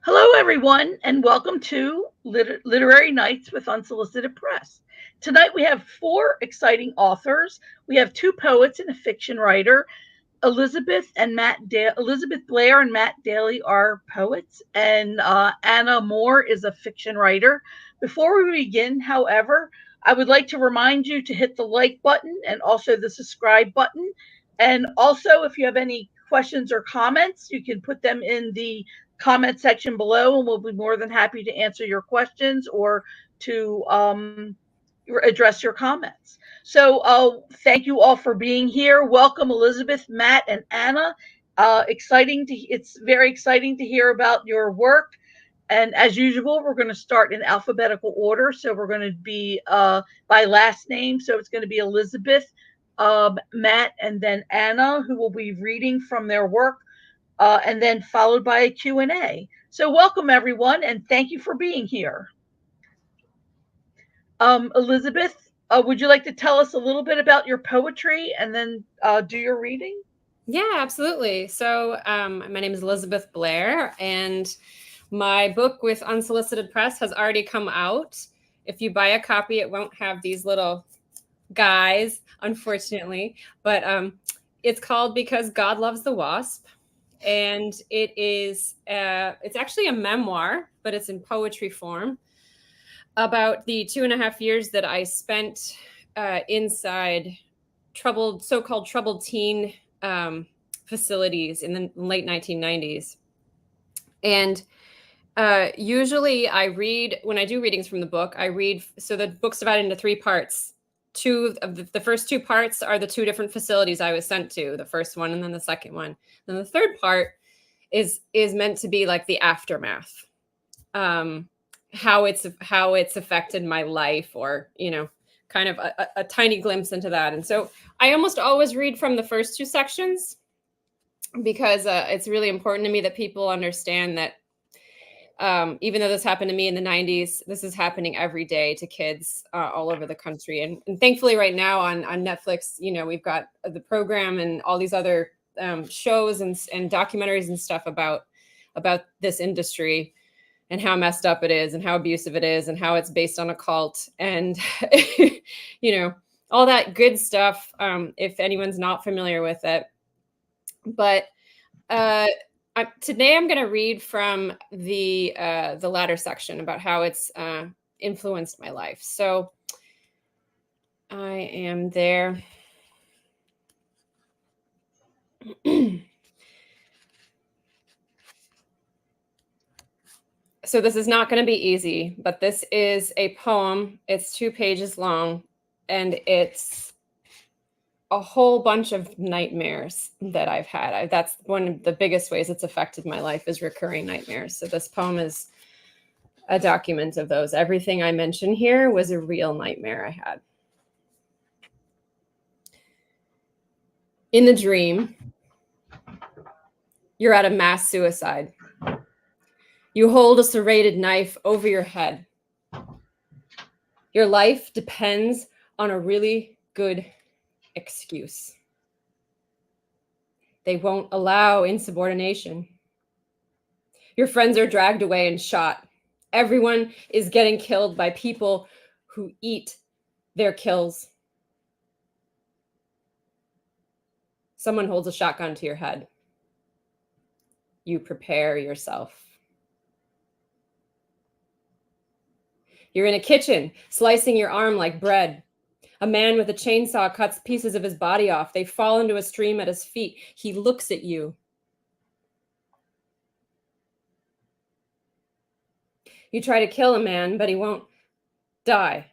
Hello, everyone, and welcome to Literary Nights with Unsolicited Press. Tonight we have four exciting authors. We have two poets and a fiction writer. Elizabeth Blair and Matt Daly are poets, and Anna Moore is a fiction writer. Before we begin, however, I would like to remind you to hit the like button and also the subscribe button. And also, if you have any questions or comments, you can put them in the comment section below, and we'll be more than happy to answer your questions or to address your comments. So, thank you all for being here. Welcome, Elizabeth, Matt, and Anna. It's very exciting to hear about your work. And as usual, we're going to start in alphabetical order. So we're going to be by last name. So it's going to be Elizabeth, Matt, and then Anna, who will be reading from their work, and then followed by a Q&A. So welcome, everyone, and thank you for being here. Elizabeth, would you like to tell us a little bit about your poetry and then do your reading? Yeah, absolutely. So my name is Elizabeth Blair, and my book with Unsolicited Press has already come out. If you buy a copy, it won't have these little guys, unfortunately, but it's called Because God Loves the Wasp, and it's actually a memoir, but it's in poetry form about the 2.5 years that I spent inside so-called troubled teen facilities in the late 1990s. And usually when I do readings from the book, so the book's divided into 3 parts. Two of the first 2 parts are the 2 different facilities I was sent to, the first one and then the second one. Then the third part is meant to be like the aftermath, how it's affected my life, or kind of a tiny glimpse into that. And so I almost always read from the first 2 sections because it's really important to me that people understand that even though this happened to me in the 90s, this is happening every day to kids all over the country. And thankfully right now on Netflix, we've got the program and all these other shows and documentaries and stuff about this industry and how messed up it is and how abusive it is and how it's based on a cult and, all that good stuff, if anyone's not familiar with it. But today I'm going to read from the latter section about how it's influenced my life. So I am there. So this is not going to be easy, but this is a poem. It's 2 pages long, and it's a whole bunch of nightmares that I've had. That's one of the biggest ways it's affected my life, is recurring nightmares. So this poem is a document of those. Everything I mention here was a real nightmare I had. In the dream, you're at a mass suicide. You hold a serrated knife over your head. Your life depends on a really good excuse. They won't allow insubordination. Your friends are dragged away and shot. Everyone is getting killed by people who eat their kills. Someone holds a shotgun to your head. You prepare yourself. You're in a kitchen, slicing your arm like bread. A man with a chainsaw cuts pieces of his body off. They fall into a stream at his feet. He looks at you. You try to kill a man, but he won't die.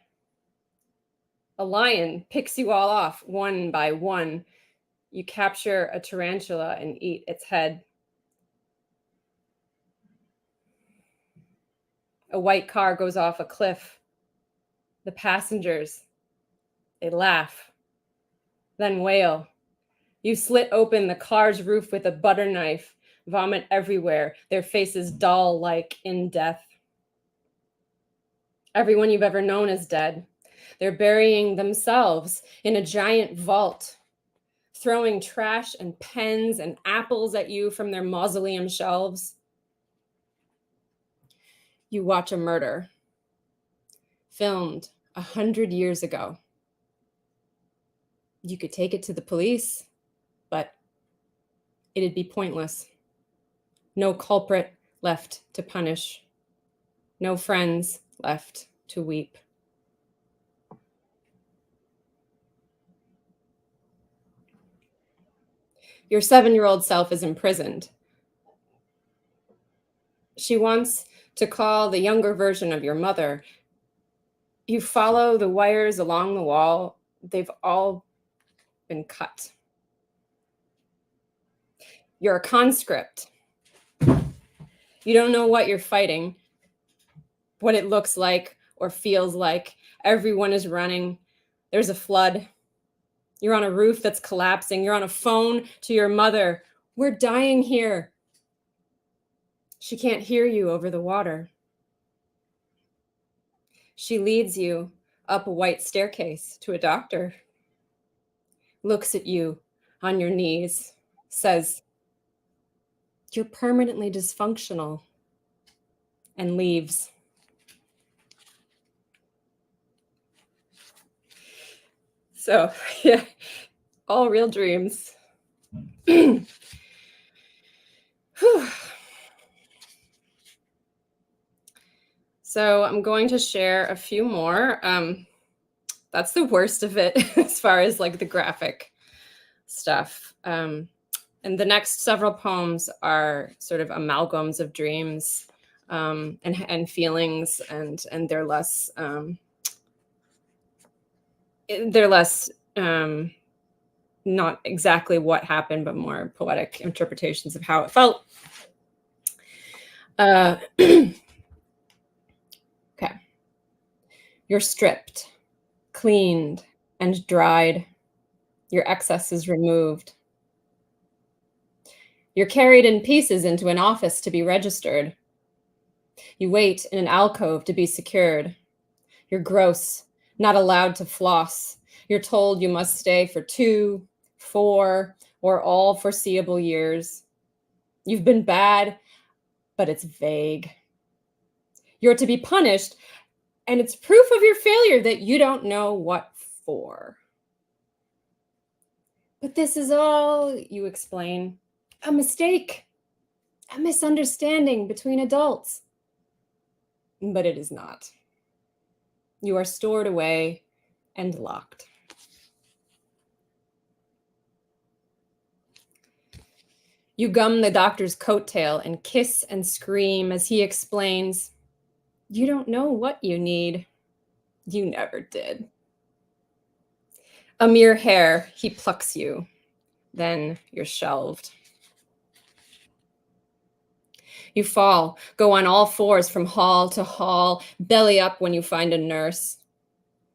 A lion picks you all off one by one. You capture a tarantula and eat its head. A white car goes off a cliff. The passengers, they laugh, then wail. You slit open the car's roof with a butter knife, vomit everywhere, their faces dull like in death. Everyone you've ever known is dead. They're burying themselves in a giant vault, throwing trash and pens and apples at you from their mausoleum shelves. You watch a murder filmed 100 years ago. You could take it to the police, but it'd be pointless. No culprit left to punish. No friends left to weep. Your 7-year-old self is imprisoned. She wants to call the younger version of your mother. You follow the wires along the wall. They've all been cut. You're a conscript. You don't know what you're fighting, what it looks like or feels like. Everyone is running. There's a flood. You're on a roof that's collapsing. You're on a phone to your mother. We're dying here. She can't hear you over the water. She leads you up a white staircase to a doctor, looks at you on your knees, says, "You're permanently dysfunctional," and leaves. So, yeah, all real dreams. So I'm going to share a few more. That's the worst of it as far as like the graphic stuff. And the next several poems are sort of amalgams of dreams and feelings, and they're less not exactly what happened, but more poetic interpretations of how it felt. Okay. You're stripped, cleaned, and dried. Your excess is removed. You're carried in pieces into an office to be registered. You wait in an alcove to be secured. You're gross, not allowed to floss. You're told you must stay for 2, 4, or all foreseeable years. You've been bad, but it's vague. You're to be punished, and it's proof of your failure that you don't know what for. But this is all, you explain, a mistake, a misunderstanding between adults. But it is not. You are stored away and locked. You gum the doctor's coattail and kiss and scream as he explains, "You don't know what you need. You never did." A mere hair, he plucks you. Then you're shelved. You fall, go on all fours from hall to hall, belly up when you find a nurse.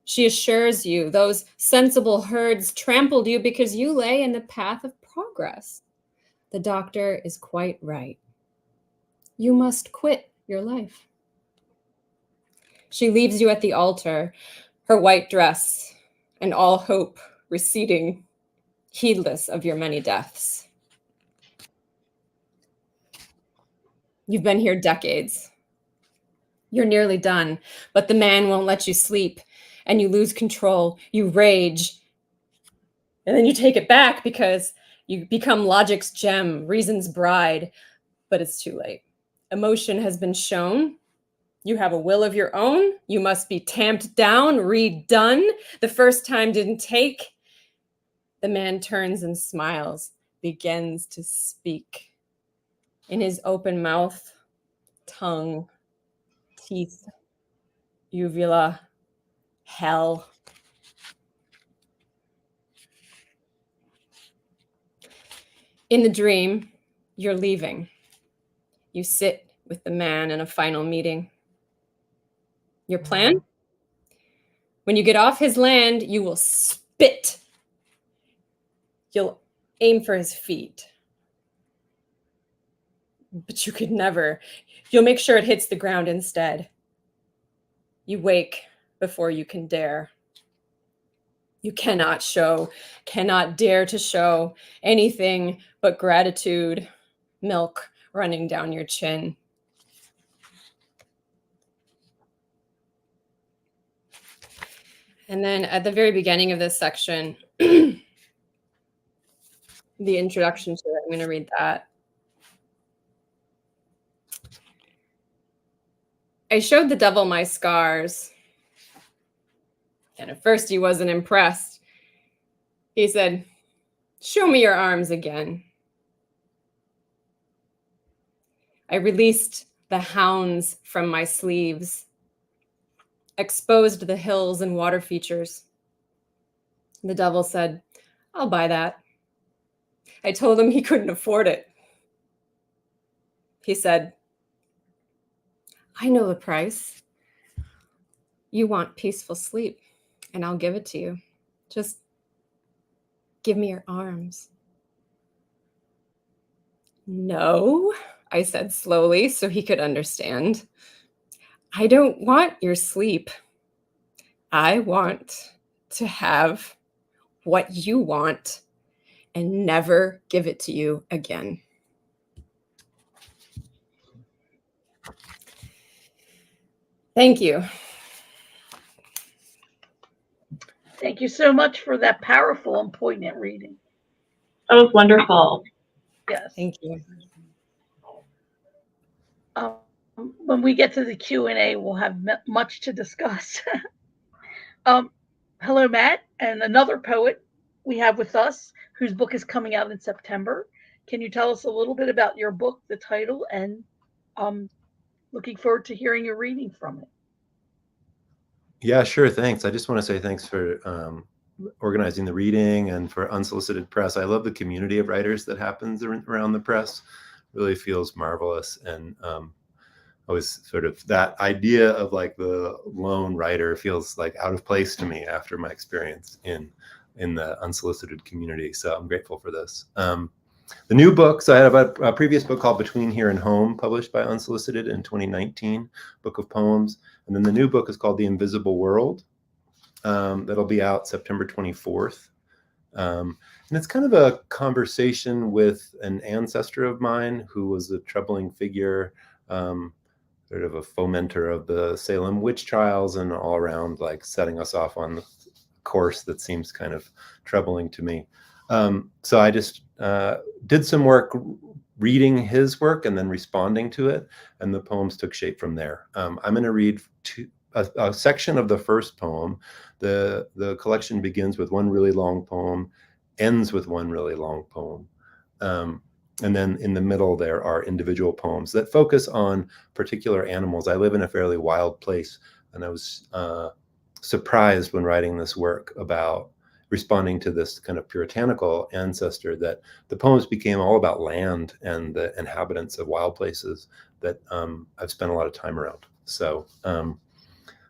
She assures you those sensible herds trampled you because you lay in the path of progress. The doctor is quite right. You must quit your life. She leaves you at the altar, her white dress and all hope receding, heedless of your many deaths. You've been here decades. You're nearly done, but the man won't let you sleep, and you lose control. You rage, and then you take it back because you become logic's gem, reason's bride, but it's too late. Emotion has been shown. You have a will of your own. You must be tamped down, redone. The first time didn't take. The man turns and smiles, begins to speak. In his open mouth, tongue, teeth, uvula, hell. In the dream, you're leaving. You sit with the man in a final meeting. Your plan? When you get off his land, you will spit. You'll aim for his feet. But you could never. You'll make sure it hits the ground instead. You wake before you can dare. You cannot dare to show anything but gratitude, milk running down your chin. And then at the very beginning of this section, the introduction to it, I'm going to read that. I showed the devil my scars, and at first he wasn't impressed. He said, "Show me your arms again." I released the hounds from my sleeves, exposed the hills and water features. The devil said, "I'll buy that." I told him he couldn't afford it. He said, "I know the price. You want peaceful sleep, and I'll give it to you. Just give me your arms." "No," I said slowly so he could understand. "I don't want your sleep. I want to have what you want and never give it to you again." Thank you. Thank you so much for that powerful and poignant reading. That was wonderful. Yes. Thank you. When we get to the Q&A, we'll have much to discuss. Hello, Matt, and another poet we have with us whose book is coming out in September. Can you tell us a little bit about your book, the title, and looking forward to hearing your reading from it? Yeah, sure. Thanks. I just want to say thanks for organizing the reading and for Unsolicited Press. I love the community of writers that happens around the press. Really feels marvelous. And always sort of that idea of like the lone writer feels like out of place to me after my experience in the unsolicited community. So I'm grateful for this. The new books, I have a previous book called Between Here and Home, published by Unsolicited in 2019, book of poems. And then the new book is called The Invisible World. That'll be out September 24th. And it's kind of a conversation with an ancestor of mine who was a troubling figure, sort of a fomenter of the Salem witch trials and all around like setting us off on a course that seems kind of troubling to me. So I just did some work reading his work and then responding to it, and the poems took shape from there. I'm going to read a section of the first poem. The collection begins with one really long poem, ends with one really long poem. And then in the middle, there are individual poems that focus on particular animals. I live in a fairly wild place, and I was surprised when writing this work about responding to this kind of puritanical ancestor that the poems became all about land and the inhabitants of wild places that I've spent a lot of time around. So I'm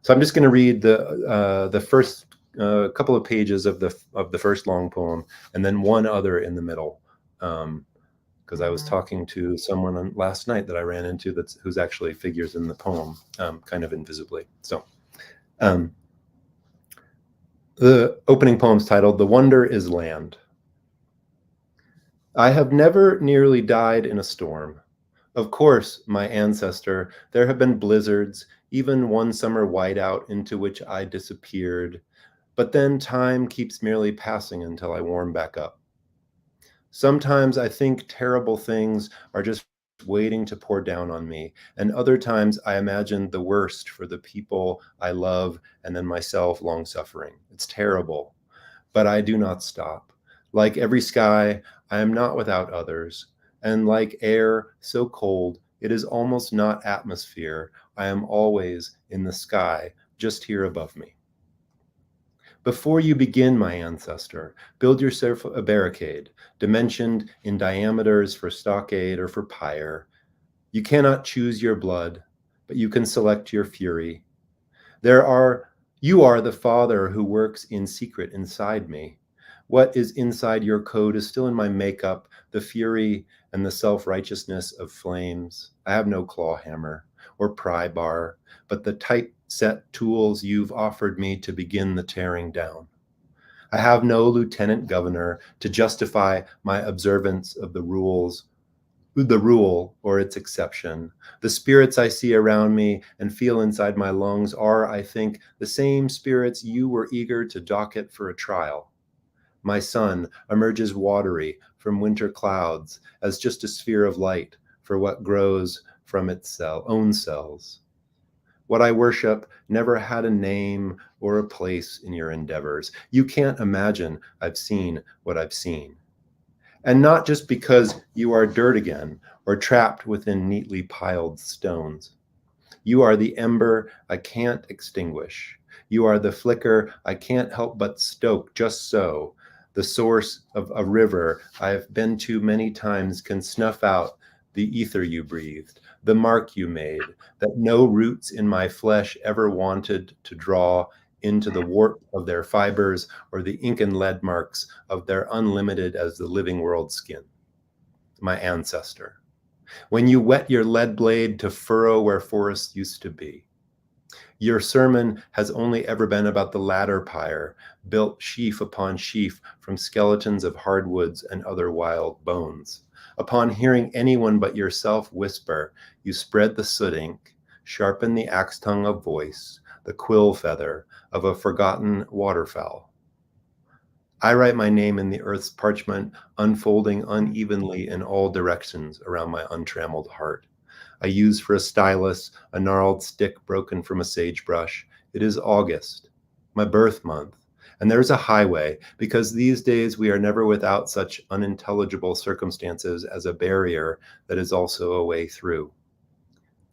just going to read the first couple of pages of the first long poem, and then one other in the middle, because I was talking to someone last night that I ran into who's actually figures in the poem, kind of invisibly. So. The opening poem's titled, The Wonder is Land. I have never nearly died in a storm. Of course, my ancestor, there have been blizzards, even one summer whiteout into which I disappeared, but then time keeps merely passing until I warm back up. Sometimes I think terrible things are just waiting to pour down on me, and other times I imagine the worst for the people I love and then myself long suffering. It's terrible, but I do not stop. Like every sky, I am not without others, and like air so cold, it is almost not atmosphere. I am always in the sky, just here above me. Before you begin, my ancestor, build yourself a barricade, dimensioned in diameters for stockade or for pyre. You cannot choose your blood, but you can select your fury. You are the father who works in secret inside me. What is inside your code is still in my makeup, the fury and the self-righteousness of flames. I have no claw hammer or pry bar, but the tight set tools you've offered me to begin the tearing down. I have no lieutenant governor to justify my observance of the rules. the rule or its exception. The spirits I see around me and feel inside my lungs are, I think, the same spirits you were eager to docket for a trial. My sun emerges watery from winter clouds as just a sphere of light for what grows from its own cells. What I worship never had a name or a place in your endeavors. You can't imagine I've seen what I've seen. And not just because you are dirt again or trapped within neatly piled stones. You are the ember I can't extinguish. You are the flicker I can't help but stoke just so. The source of a river I have been to many times can snuff out the ether you breathed, the mark you made, that no roots in my flesh ever wanted to draw into the warp of their fibers or the ink and lead marks of their unlimited as the living world skin. My ancestor. When you wet your lead blade to furrow where forests used to be. Your sermon has only ever been about the ladder pyre, built sheaf upon sheaf from skeletons of hardwoods and other wild bones. Upon hearing anyone but yourself whisper, you spread the soot ink, sharpen the axe tongue of voice, the quill feather of a forgotten waterfowl. I write my name in the earth's parchment, unfolding unevenly in all directions around my untrammeled heart. I use for a stylus a gnarled stick broken from a sagebrush. It is August, my birth month, and there's a highway, because these days we are never without such unintelligible circumstances as a barrier that is also a way through.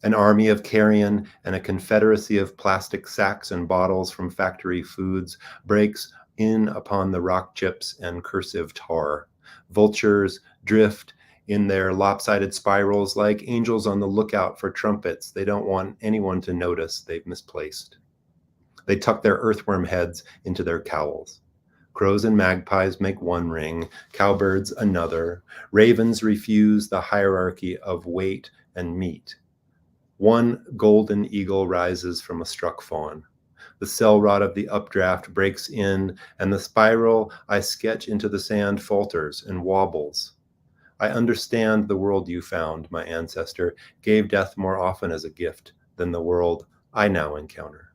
An army of carrion and a confederacy of plastic sacks and bottles from factory foods breaks in upon the rock chips and cursive tar. Vultures drift in their lopsided spirals like angels on the lookout for trumpets they don't want anyone to notice they've misplaced. They tuck their earthworm heads into their cowls. Crows and magpies make one ring, cowbirds another. Ravens refuse the hierarchy of weight and meat. One golden eagle rises from a struck fawn. The cell rod of the updraft breaks in, and the spiral I sketch into the sand falters and wobbles. I understand the world you found, my ancestor, gave death more often as a gift than the world I now encounter.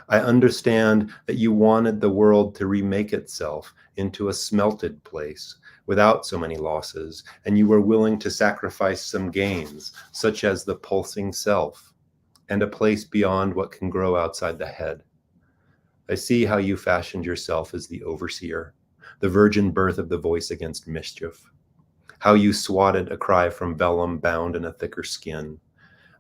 I understand that you wanted the world to remake itself into a smelted place without so many losses, and you were willing to sacrifice some gains, such as the pulsing self, and a place beyond what can grow outside the head. I see how you fashioned yourself as the overseer, the virgin birth of the voice against mischief. How you swatted a cry from vellum bound in a thicker skin.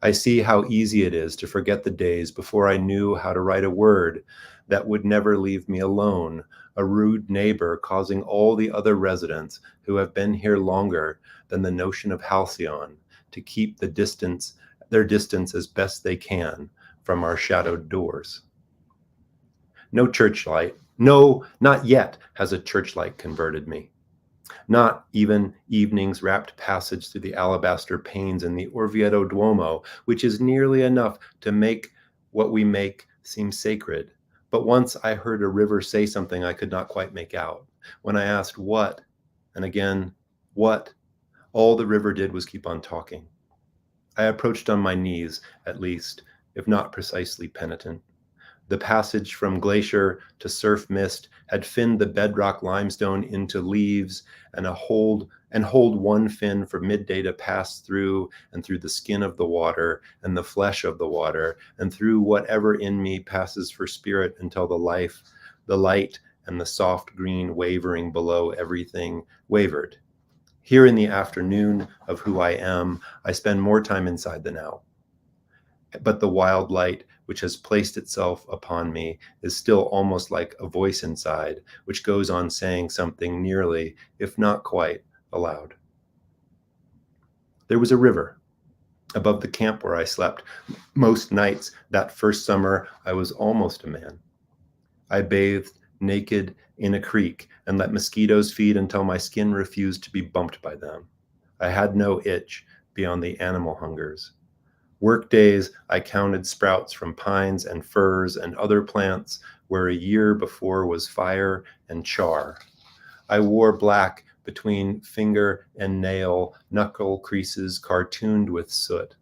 I see how easy it is to forget the days before I knew how to write a word that would never leave me alone, a rude neighbor causing all the other residents who have been here longer than the notion of halcyon to keep their distance as best they can from our shadowed doors. No churchlight, no, not yet has a churchlight converted me. Not even evening's rapt passage through the alabaster panes in the Orvieto Duomo, which is nearly enough to make what we make seem sacred. But once I heard a river say something I could not quite make out. When I asked what, and again, what, all the river did was keep on talking. I approached on my knees, at least, if not precisely penitent. The passage from glacier to surf mist had finned the bedrock limestone into leaves and hold one fin for midday to pass through and through the skin of the water and the flesh of the water and through whatever in me passes for spirit until the light and the soft green wavering below everything wavered. Here in the afternoon of who I am, I spend more time inside the now. But the wild light which has placed itself upon me is still almost like a voice inside, which goes on saying something nearly, if not quite, aloud. There was a river above the camp where I slept. Most nights that first summer, I was almost a man. I bathed naked in a creek and let mosquitoes feed until my skin refused to be bumped by them. I had no itch beyond the animal hungers. Work days, I counted sprouts from pines and firs and other plants where a year before was fire and char. I wore black between finger and nail, knuckle creases cartooned with soot.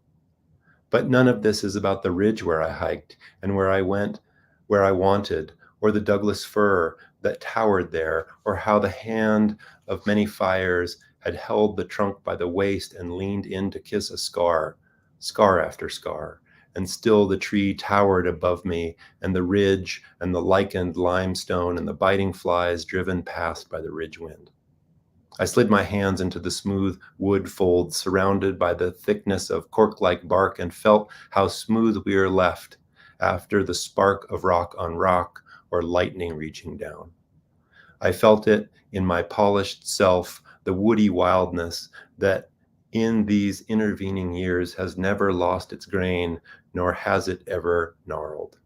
But none of this is about the ridge where I hiked and where I went, where I wanted, or the Douglas fir that towered there, or how the hand of many fires had held the trunk by the waist and leaned in to kiss a scar, scar after scar. And still the tree towered above me, and the ridge, and the lichened limestone, and the biting flies driven past by the ridge wind. I slid my hands into the smooth wood folds surrounded by the thickness of cork-like bark and felt how smooth we were left after the spark of rock on rock or lightning reaching down. I felt it in my polished self, the woody wildness that in these intervening years has never lost its grain, nor has it ever gnarled.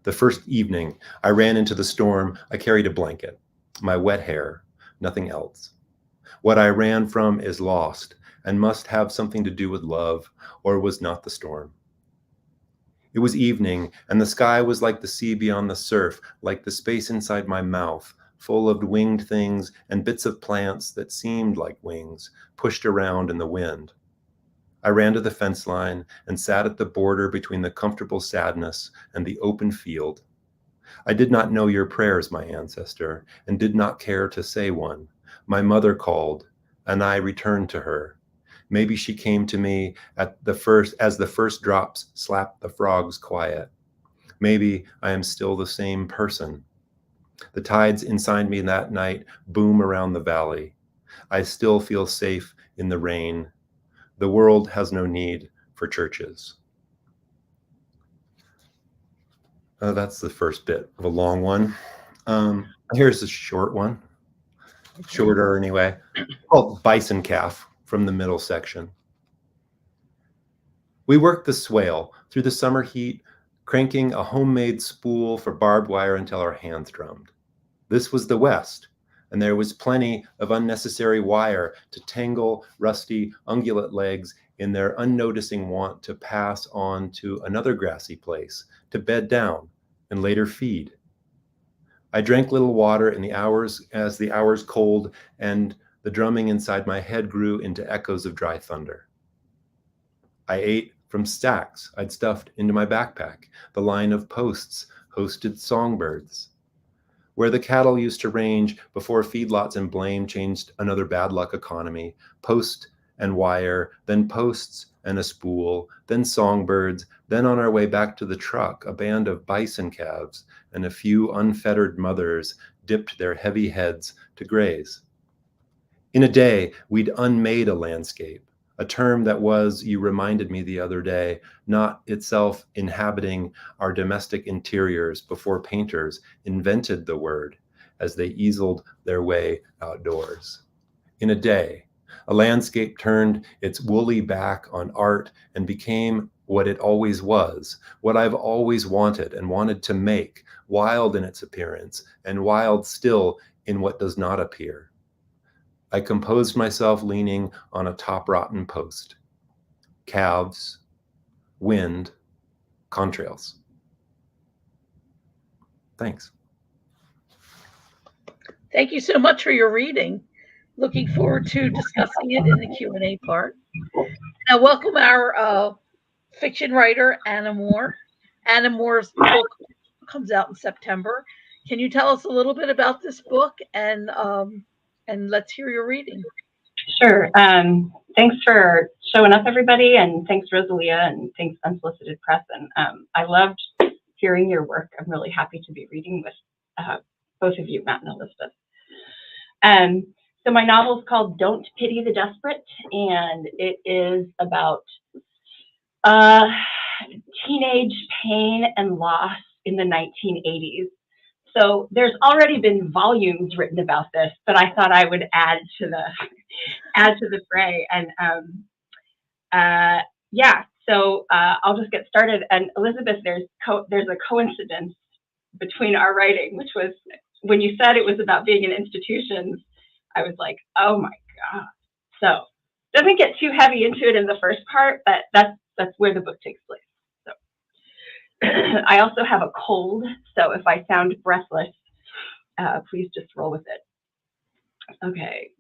The first evening I ran into the storm, I carried a blanket, my wet hair, nothing else. What I ran from is lost and must have something to do with love, or was not the storm. It was evening, and the sky was like the sea beyond the surf, like the space inside my mouth, full of winged things and bits of plants that seemed like wings, pushed around in the wind. I ran to the fence line and sat at the border between the comfortable sadness and the open field. I did not know your prayers, my ancestor, and did not care to say one. My mother called, and I returned to her. Maybe she came to me as the first drops slapped the frogs quiet. Maybe I am still the same person. The tides inside me that night boom around the valley. I still feel safe in the rain. The world has no need for churches. That's the first bit of a long one. Here's a short one, shorter anyway, called Bison Calf from the middle section. We worked the swale through the summer heat, cranking a homemade spool for barbed wire until our hands drummed. This was the West, and there was plenty of unnecessary wire to tangle rusty ungulate legs in their unnoticing want to pass on to another grassy place, to bed down and later feed. I drank little water in the hours as the hours cold and the drumming inside my head grew into echoes of dry thunder. I ate from stacks I'd stuffed into my backpack, the line of posts hosted songbirds. Where the cattle used to range before feedlots and blame changed another bad luck economy, post and wire, then posts and a spool, then songbirds, then on our way back to the truck, a band of bison calves and a few unfettered mothers dipped their heavy heads to graze. In a day, we'd unmade a landscape, a term that was, you reminded me the other day, not itself inhabiting our domestic interiors before painters invented the word as they easeled their way outdoors. In a day, a landscape turned its woolly back on art and became what it always was, what I've always wanted and wanted to make, wild in its appearance and wild still in what does not appear. I composed myself leaning on a top-rotten post. Calves, wind, contrails. Thanks. Thank you so much for your reading. Looking forward to discussing it in the Q&A part. Now, welcome our fiction writer, Anna Moore. Anna Moore's book comes out in September. Can you tell us a little bit about this book and let's hear your reading. Sure. Thanks for showing up, everybody, and thanks, Rosalia, and thanks, Unsolicited Press. And I loved hearing your work. I'm really happy to be reading with both of you, Matt and Elizabeth. So my novel is called Don't Pity the Desperate, and it is about teenage pain and loss in the 1980s. So there's already been volumes written about this, but I thought I would add to the fray. And so I'll just get started. And Elizabeth, there's a coincidence between our writing, which was when you said it was about being in institutions, I was like, oh my God. So it doesn't get too heavy into it in the first part, but that's where the book takes place. So I also have a cold, so if I sound breathless, please just roll with it. Okay.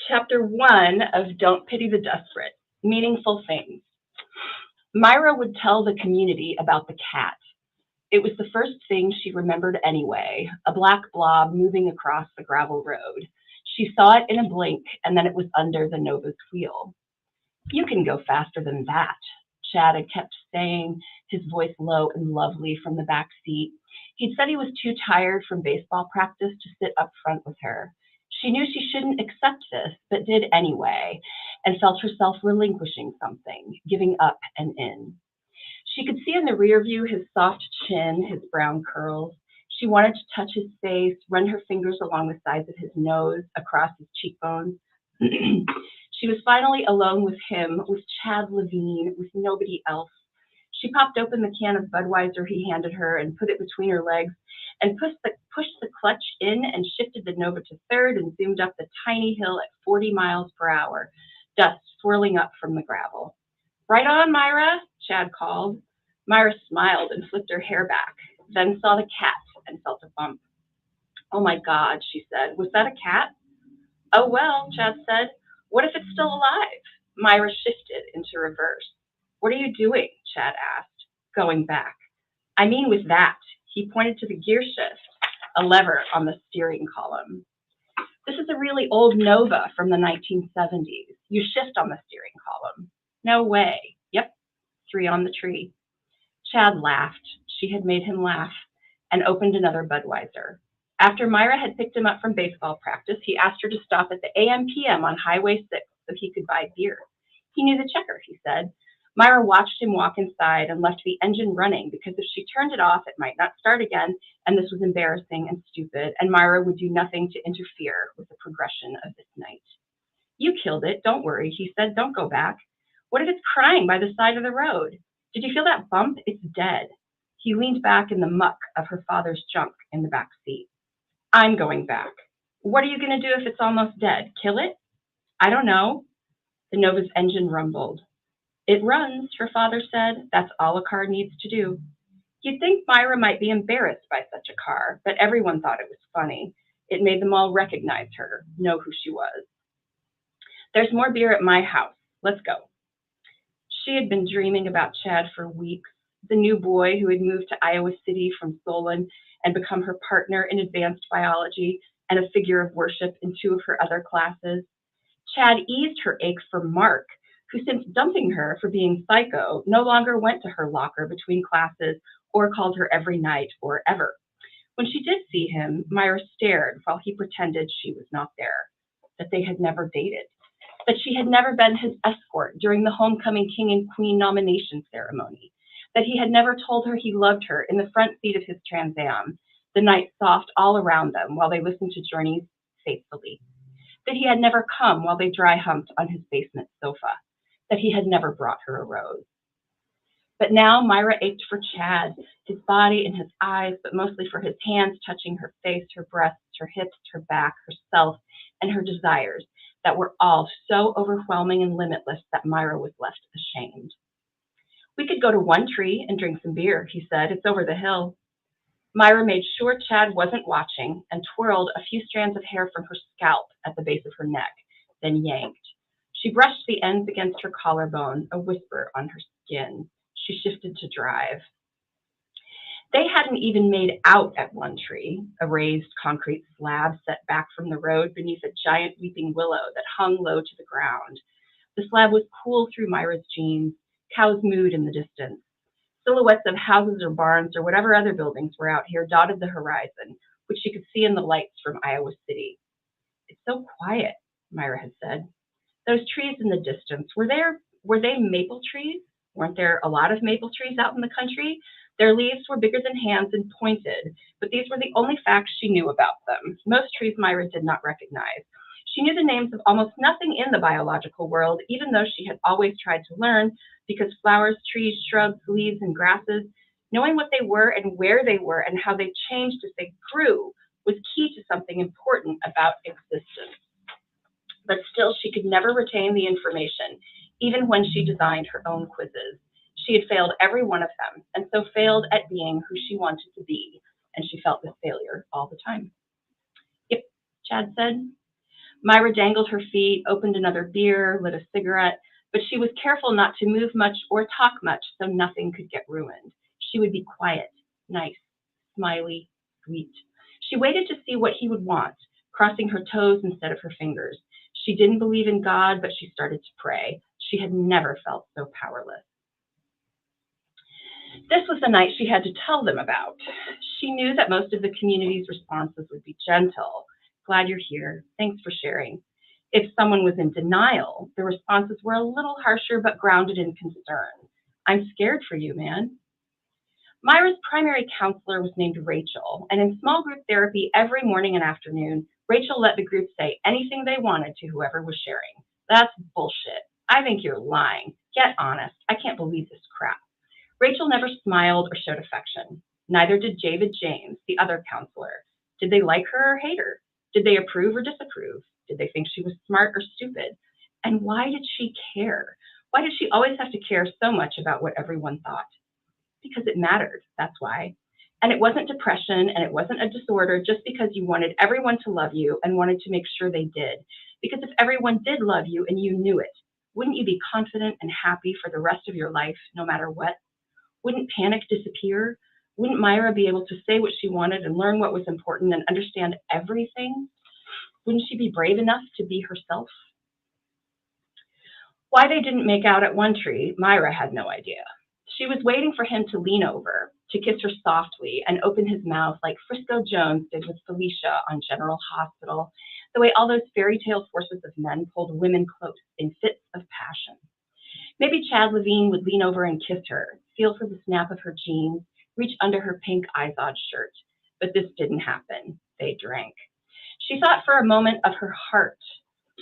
Chapter 1 of Don't Pity the Desperate, Meaningful Things. Myra would tell the community about the cat. It was the first thing she remembered anyway, a black blob moving across the gravel road. She saw it in a blink, and then it was under the Nova's wheel. You can go faster than that, Chad had kept saying, his voice low and lovely from the back seat. He'd said he was too tired from baseball practice to sit up front with her. She knew she shouldn't accept this, but did anyway, and felt herself relinquishing something, giving up and in. She could see in the rear view his soft chin, his brown curls. She wanted to touch his face, run her fingers along the sides of his nose, across his cheekbones. She was finally alone with him, with Chad Levine, with nobody else. She popped open the can of Budweiser he handed her and put it between her legs and pushed the clutch in and shifted the Nova to third and zoomed up the tiny hill at 40 miles per hour, dust swirling up from the gravel. Right on, Myra, Chad called. Myra smiled and flipped her hair back, then saw the cat and felt a bump. Oh my God, she said. Was that a cat? Oh well, Chad said. What if it's still alive? Myra shifted into reverse. What are you doing? Chad asked, going back. I mean with that. He pointed to the gear shift, a lever on the steering column. This is a really old Nova from the 1970s. You shift on the steering column. No way. Yep, 3 on the tree. Chad laughed. She had made him laugh, and opened another Budweiser. After Myra had picked him up from baseball practice, he asked her to stop at the AM/PM on Highway 6 so he could buy beer. He knew the checker, he said. Myra watched him walk inside and left the engine running because if she turned it off, it might not start again, and this was embarrassing and stupid, and Myra would do nothing to interfere with the progression of this night. You killed it, don't worry, he said. Don't go back. What if it's crying by the side of the road? Did you feel that bump? It's dead. He leaned back in the muck of her father's junk in the back seat. I'm going back. What are you going to do if it's almost dead? Kill it? I don't know. The Nova's engine rumbled. It runs, her father said. That's all a car needs to do. You'd think Myra might be embarrassed by such a car, but everyone thought it was funny. It made them all recognize her, know who she was. There's more beer at my house. Let's go. She had been dreaming about Chad for weeks, the new boy who had moved to Iowa City from Solon and become her partner in advanced biology and a figure of worship in 2 of her other classes. Chad eased her ache for Mark, who since dumping her for being psycho, no longer went to her locker between classes or called her every night or ever. When she did see him, Myra stared while he pretended she was not there, that they had never dated, that she had never been his escort during the homecoming king and queen nomination ceremony, that he had never told her he loved her in the front seat of his Trans Am, the night soft all around them while they listened to Journeys faithfully, that he had never come while they dry humped on his basement sofa, that he had never brought her a rose. But now Myra ached for Chad, his body and his eyes, but mostly for his hands touching her face, her breasts, her hips, her back, herself, and her desires that were all so overwhelming and limitless that Myra was left ashamed. We could go to One Tree and drink some beer, he said. It's over the hill. Myra made sure Chad wasn't watching and twirled a few strands of hair from her scalp at the base of her neck, then yanked. She brushed the ends against her collarbone, a whisper on her skin. She shifted to drive. They hadn't even made out at One Tree, a raised concrete slab set back from the road beneath a giant weeping willow that hung low to the ground. The slab was cool through Myra's jeans, cows mooed in the distance. Silhouettes of houses or barns or whatever other buildings were out here dotted the horizon, which she could see in the lights from Iowa City. It's so quiet, Myra had said. Those trees in the distance, were they maple trees? Weren't there a lot of maple trees out in the country? Their leaves were bigger than hands and pointed, but these were the only facts she knew about them. Most trees Myra did not recognize. She knew the names of almost nothing in the biological world, even though she had always tried to learn, because flowers, trees, shrubs, leaves, and grasses, knowing what they were and where they were and how they changed as they grew was key to something important about existence. But still, she could never retain the information, even when she designed her own quizzes. She had failed every one of them, and so failed at being who she wanted to be, and she felt this failure all the time. Yep, Chad said. Myra dangled her feet, opened another beer, lit a cigarette, but she was careful not to move much or talk much so nothing could get ruined. She would be quiet, nice, smiley, sweet. She waited to see what he would want, crossing her toes instead of her fingers. She didn't believe in God, but she started to pray. She had never felt so powerless. This was the night she had to tell them about. She knew that most of the community's responses would be gentle. Glad you're here. Thanks for sharing. If someone was in denial, the responses were a little harsher but grounded in concern. I'm scared for you, man. Myra's primary counselor was named Rachel, and in small group therapy every morning and afternoon, Rachel let the group say anything they wanted to whoever was sharing. That's bullshit. I think you're lying. Get honest. I can't believe this crap. Rachel never smiled or showed affection. Neither did David James, the other counselor. Did they like her or hate her? Did they approve or disapprove? Did they think she was smart or stupid? And why did she care? Why did she always have to care so much about what everyone thought? Because it mattered, that's why. And it wasn't depression and it wasn't a disorder just because you wanted everyone to love you and wanted to make sure they did. Because if everyone did love you and you knew it, wouldn't you be confident and happy for the rest of your life, no matter what? Wouldn't panic disappear? Wouldn't Myra be able to say what she wanted and learn what was important and understand everything? Wouldn't she be brave enough to be herself? Why they didn't make out at One Tree, Myra had no idea. She was waiting for him to lean over, to kiss her softly and open his mouth like Frisco Jones did with Felicia on General Hospital, the way all those fairy tale forces of men pulled women close in fits of passion. Maybe Chad Levine would lean over and kiss her, feel for the snap of her jeans, reach under her pink Izod shirt. But this didn't happen. They drank. She thought for a moment of her heart,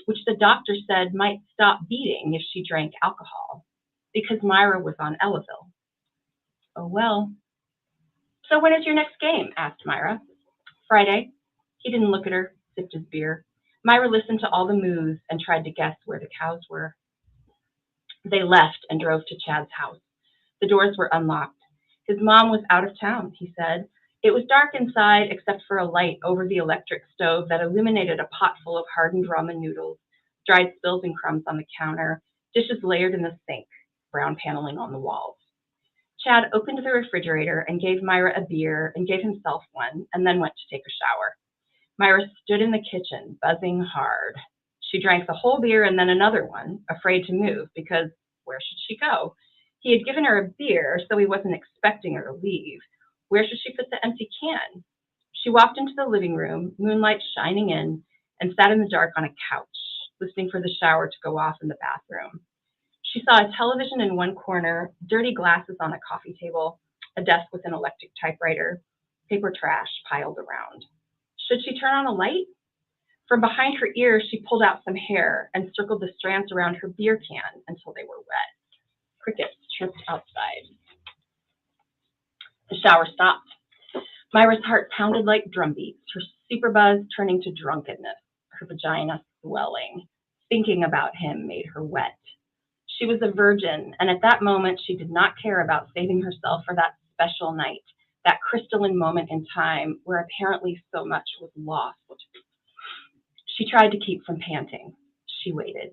which the doctor said might stop beating if she drank alcohol, because Myra was on Ellaville. Oh well. So when is your next game? Asked Myra. Friday. He didn't look at her, sipped his beer. Myra listened to all the moos and tried to guess where the cows were. They left and drove to Chad's house. The doors were unlocked. His mom was out of town, he said. It was dark inside except for a light over the electric stove that illuminated a pot full of hardened ramen noodles, dried spills and crumbs on the counter, dishes layered in the sink, brown paneling on the walls. Chad opened the refrigerator and gave Myra a beer and gave himself one and then went to take a shower. Myra stood in the kitchen, buzzing hard. She drank the whole beer and then another one, afraid to move because where should she go? He had given her a beer, so he wasn't expecting her to leave. Where should she put the empty can? She walked into the living room, moonlight shining in, and sat in the dark on a couch, listening for the shower to go off in the bathroom. She saw a television in one corner, dirty glasses on a coffee table, a desk with an electric typewriter, paper trash piled around. Should she turn on a light? From behind her ears, she pulled out some hair and circled the strands around her beer can until they were wet. Crickets chirped outside. The shower stopped. Myra's heart pounded like drumbeats, her super buzz turning to drunkenness, her vagina swelling. Thinking about him made her wet. She was a virgin, and at that moment, she did not care about saving herself for that special night, that crystalline moment in time where apparently so much was lost. She tried to keep from panting. She waited.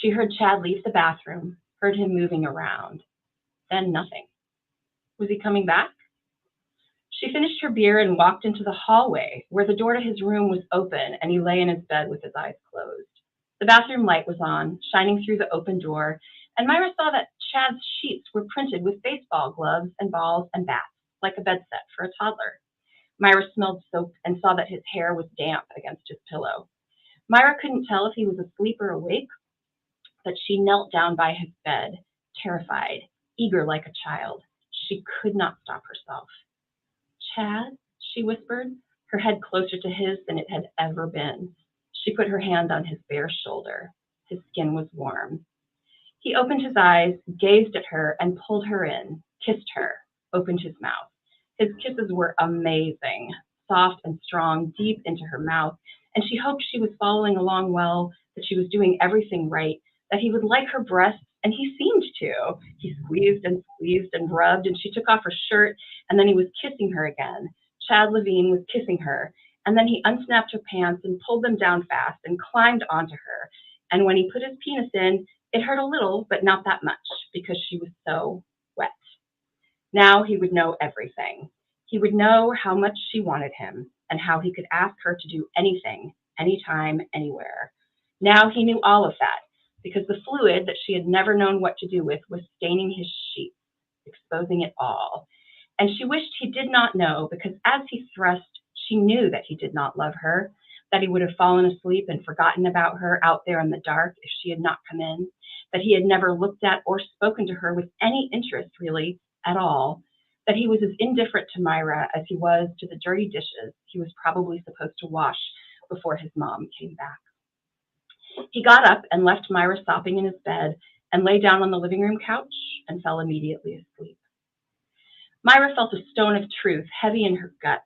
She heard Chad leave the bathroom, heard him moving around. Then nothing. Was he coming back? She finished her beer and walked into the hallway where the door to his room was open and he lay in his bed with his eyes closed. The bathroom light was on, shining through the open door, and Myra saw that Chad's sheets were printed with baseball gloves and balls and bats, like a bed set for a toddler. Myra smelled soap and saw that his hair was damp against his pillow. Myra couldn't tell if he was asleep or awake, but she knelt down by his bed, terrified, eager like a child. She could not stop herself. Chad, she whispered, her head closer to his than it had ever been. She put her hand on his bare shoulder. His skin was warm. He opened his eyes, gazed at her, and pulled her in, kissed her, opened his mouth. His kisses were amazing, soft and strong, deep into her mouth, and she hoped she was following along well, that she was doing everything right, that he would like her breasts, and he seemed to. He squeezed and rubbed, and she took off her shirt, and then he was kissing her again. Chad Levine was kissing her, and then he unsnapped her pants and pulled them down fast and climbed onto her. And when he put his penis in, it hurt a little, but not that much, because she was so wet. Now he would know everything. He would know how much she wanted him and how he could ask her to do anything, anytime, anywhere. Now he knew all of that, because the fluid that she had never known what to do with was staining his sheets, exposing it all. And she wished he did not know, because as he thrust, she knew that he did not love her, that he would have fallen asleep and forgotten about her out there in the dark if she had not come in, that he had never looked at or spoken to her with any interest, really, at all, that he was as indifferent to Myra as he was to the dirty dishes he was probably supposed to wash before his mom came back. He got up and left Myra sopping in his bed and lay down on the living room couch and fell immediately asleep. Myra felt a stone of truth heavy in her gut,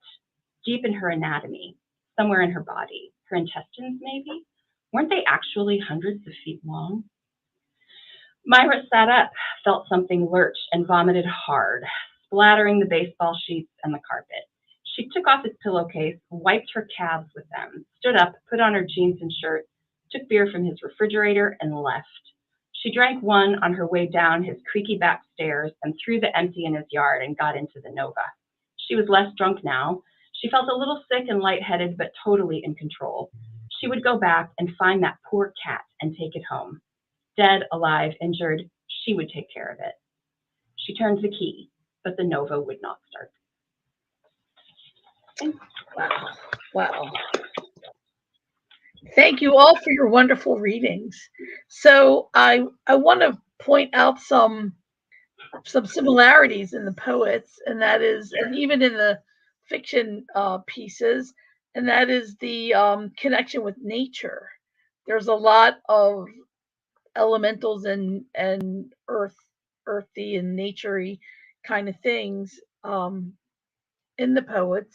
deep in her anatomy, somewhere in her body. Her intestines, maybe? Weren't they actually hundreds of feet long? Myra sat up, felt something lurch, and vomited hard, splattering the baseball sheets and the carpet. She took off his pillowcase, wiped her calves with them, stood up, put on her jeans and shirt, took beer from his refrigerator, and left. She drank one on her way down his creaky back stairs and threw the empty in his yard and got into the Nova. She was less drunk now. She felt a little sick and lightheaded, but totally in control. She would go back and find that poor cat and take it home. Dead, alive, injured, she would take care of it. She turned the key, but the Nova would not start. Wow. Wow. Thank you all for your wonderful readings. So I want to point out some similarities in the poets, and that is, and even in the fiction pieces, and that is the connection with nature. There's a lot of elementals and earthy and naturey kind of things in the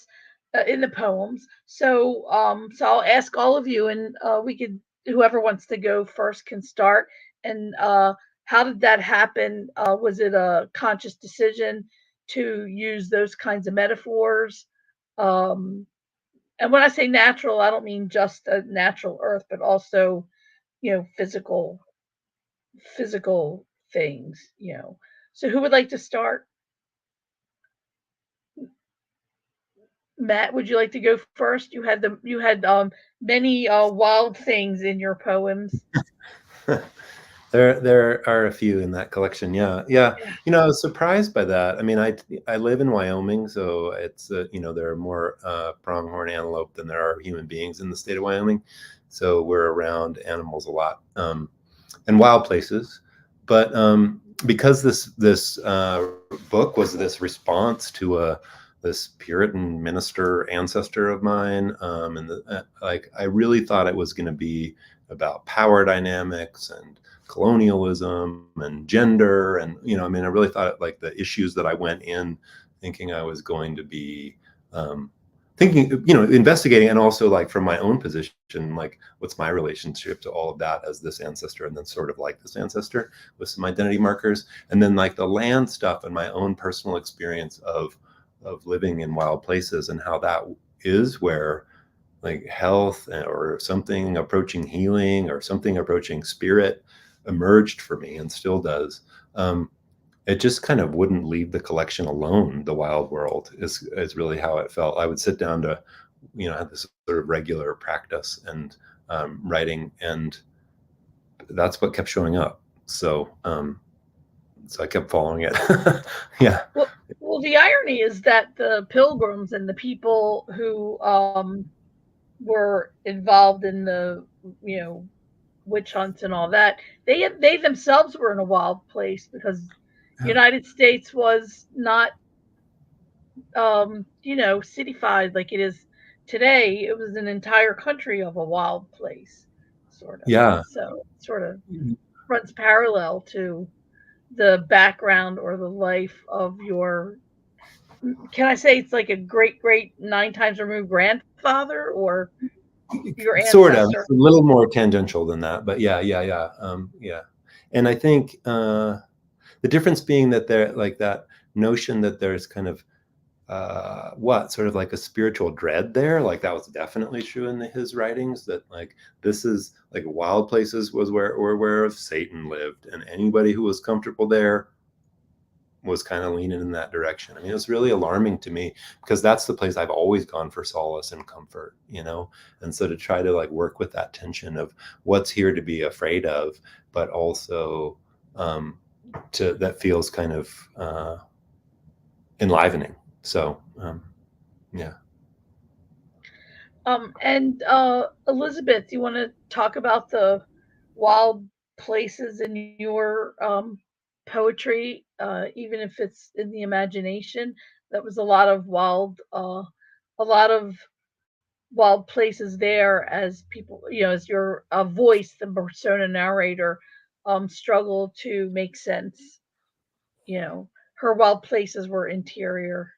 in the poems. So I'll ask all of you, and we could, whoever wants to go first can start. And how did that happen? Was it a conscious decision to use those kinds of metaphors? Um, and when I say natural, I don't mean just a natural earth, but also, physical things. So who would like to start? Matt, would you like to go first? You had many wild things in your poems. There are a few in that collection. Yeah. I was surprised by that. I mean, I live in Wyoming, so it's there are more pronghorn antelope than there are human beings in the state of Wyoming. So we're around animals a lot, and wild places. But because this book was this response to this Puritan minister ancestor of mine, and I really thought it was going to be about power dynamics and colonialism and gender, and I really thought the issues that I went in thinking I was going to be investigating, and also from my own position, what's my relationship to all of that as this ancestor, and then sort of like this ancestor with some identity markers, and then the land stuff and my own personal experience of living in wild places, and how that is where health or something approaching healing or something approaching spirit emerged for me, and still does. It just kind of wouldn't leave the collection alone. The wild world is really how it felt. I would sit down to, have this sort of regular practice and writing, and that's what kept showing up. So I kept following it. Yeah. Well, the irony is that the pilgrims and the people who were involved in the, witch hunts and all that, they themselves were in a wild place, because the United States was not, cityfied like it is today. It was an entire country of a wild place, sort of. Yeah. So it sort of runs parallel to the background or the life of your, can I say it's like a great 9 times removed grandfather, or your ancestor? Sort of. It's a little more tangential than that, but yeah. And I think the difference being that there, that notion that there's kind of what sort of like a spiritual dread there. Like that was definitely true in his writings, that like this is like wild places was where Satan lived, and anybody who was comfortable there was kind of leaning in that direction. I mean, it was really alarming to me, because that's the place I've always gone for solace and comfort, you know? And so to try to like work with that tension of what's here to be afraid of, but also that feels kind of enlivening. So, yeah. And Elizabeth, do you want to talk about the wild places in your poetry, even if it's in the imagination? That was a lot of wild places there, as people, as your voice, the persona narrator, struggle to make sense. You know, her wild places were interior.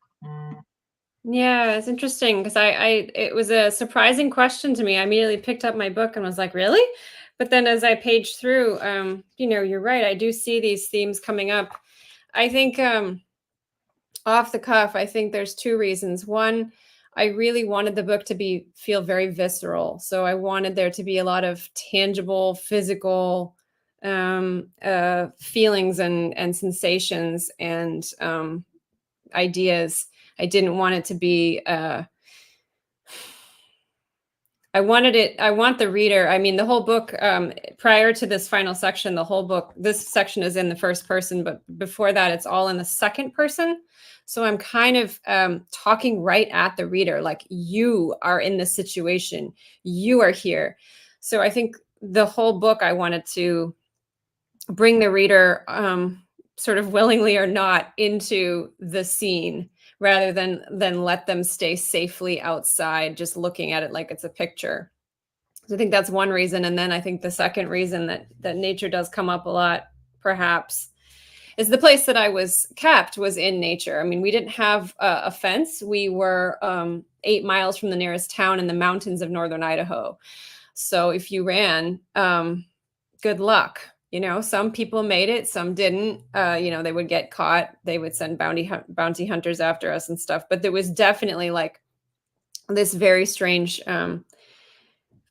Yeah, it's interesting because it was a surprising question to me. I immediately picked up my book and was like, really? But then as I paged through, you're right. I do see these themes coming up. I think off the cuff, I think there's two reasons. One, I really wanted the book to feel very visceral. So I wanted there to be a lot of tangible, physical feelings and sensations and ideas. I didn't want it to be I want the reader, I mean, the whole book, prior to this final section, the whole book, this section is in the first person, but before that, it's all in the second person. So I'm kind of talking right at the reader, like you are in this situation, you are here. So I think the whole book, I wanted to bring the reader sort of willingly or not into the scene, rather than let them stay safely outside just looking at it like it's a picture. So I think that's one reason. And then I think the second reason that nature does come up a lot, perhaps, is the place that I was kept was in nature. I mean, we didn't have a fence. We were 8 miles from the nearest town in the mountains of northern Idaho. So if you ran, good luck. Some people made it, some didn't. They would get caught. They would send bounty hunters after us and stuff. But there was definitely like this very strange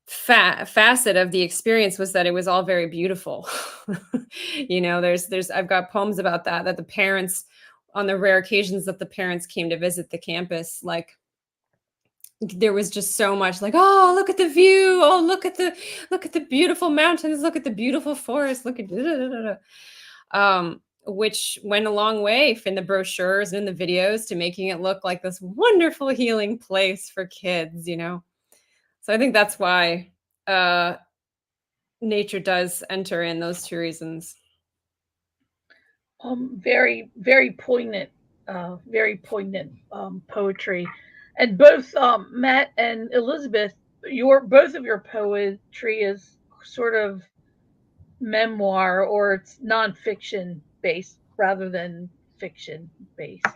facet of the experience, was that it was all very beautiful. I've got poems about that the parents, on the rare occasions that the parents came to visit the campus, like there was just so much like, oh, look at the view, oh, look at the beautiful mountains, look at the beautiful forest, look at which went a long way in the brochures and in the videos to making it look like this wonderful healing place for kids. So I think that's why nature does enter in those two reasons. Very, very poignant poetry. And both Matt and Elizabeth, both of your poetry is sort of memoir, or it's nonfiction based rather than fiction based.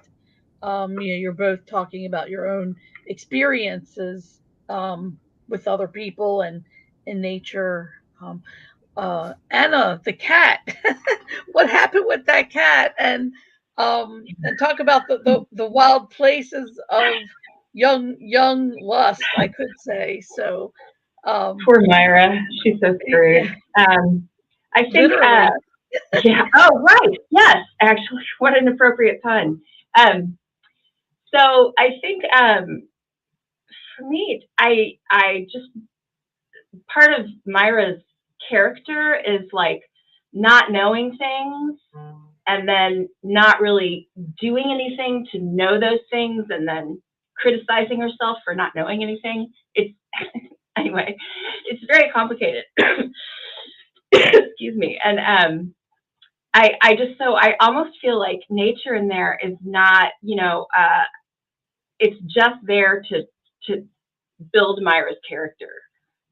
You're both talking about your own experiences with other people and in nature. Anna, the cat. What happened with that cat? And talk about the wild places of young lust, I could say. So Poor Myra, she's so screwed. I think, literally. yeah. Oh, right. Yes, actually, what an appropriate pun. So I think for me, I just, part of Myra's character is like not knowing things and then not really doing anything to know those things, and then criticizing herself for not knowing anything. It's anyway, it's very complicated. Excuse me. And I almost feel like nature in there is not, it's just there to build Myra's character,